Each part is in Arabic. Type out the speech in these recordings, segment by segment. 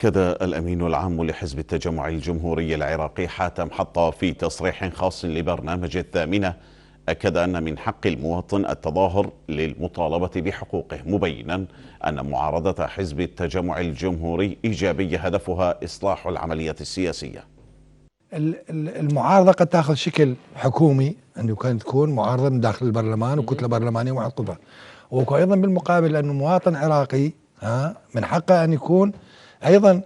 أكد الأمين العام لحزب التجمع الجمهوري العراقي حاتم حطة في تصريح خاص لبرنامج الثامنة، أكد أن من حق المواطن التظاهر للمطالبة بحقوقه، مبينا أن معارضة حزب التجمع الجمهوري إيجابية هدفها إصلاح العملية السياسية. المعارضة قد تأخذ شكل حكومي، أنه كانت تكون معارضة من داخل البرلمان وكتلة برلمانية ومع القضاء، وأيضا بالمقابل أنه مواطن عراقي من حقه أن يكون أيضا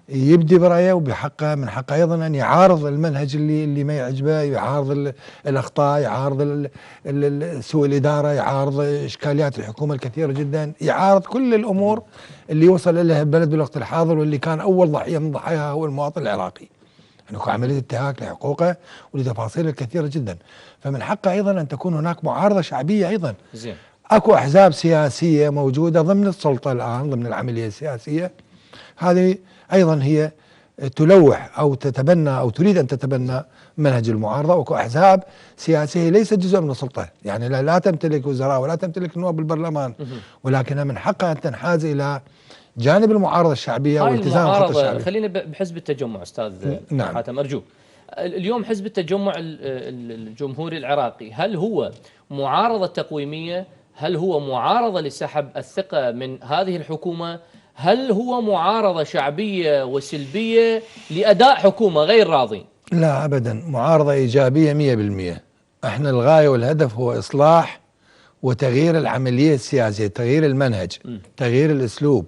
يبدي برأيه، وبحقه من حقه أيضا أن يعارض المنهج اللي ما يعجبه، يعارض الأخطاء، يعارض سوء الإدارة، يعارض إشكاليات الحكومة الكثيرة جدا، يعارض كل الأمور اللي وصل إليها البلد بالوقت الحاضر، واللي كان أول ضحية من ضحاياها هو المواطن العراقي، أنه يعني عملية انتهاك لحقوقه ولتفاصيل الكثيرة جدا. فمن حقه أيضا أن تكون هناك معارضة شعبية أيضا. زين. أكو أحزاب سياسية موجودة ضمن السلطة الآن، ضمن العملية السياسية، هذه أيضا هي تلوح أو تتبنى أو تريد أن تتبنى منهج المعارضة. وأكو أحزاب سياسية ليست جزء من السلطة، يعني لا تمتلك وزراء ولا تمتلك نواب بالبرلمان، ولكنها من حقها أن تنحاز إلى جانب المعارضة الشعبية والتزام الخطة الشعبية. خلينا بحزب التجمع أستاذ نعم. حاتم أرجوك. اليوم حزب التجمع الجمهوري العراقي هل هو معارضة تقويمية؟ هل هو معارضة لسحب الثقة من هذه الحكومة؟ هل هو معارضة شعبية وسلبية لأداء حكومة غير راضين؟ لا أبدا، معارضة إيجابية 100%. احنا الغاية والهدف هو إصلاح وتغيير العملية السياسية، تغيير المنهج، تغيير الأسلوب،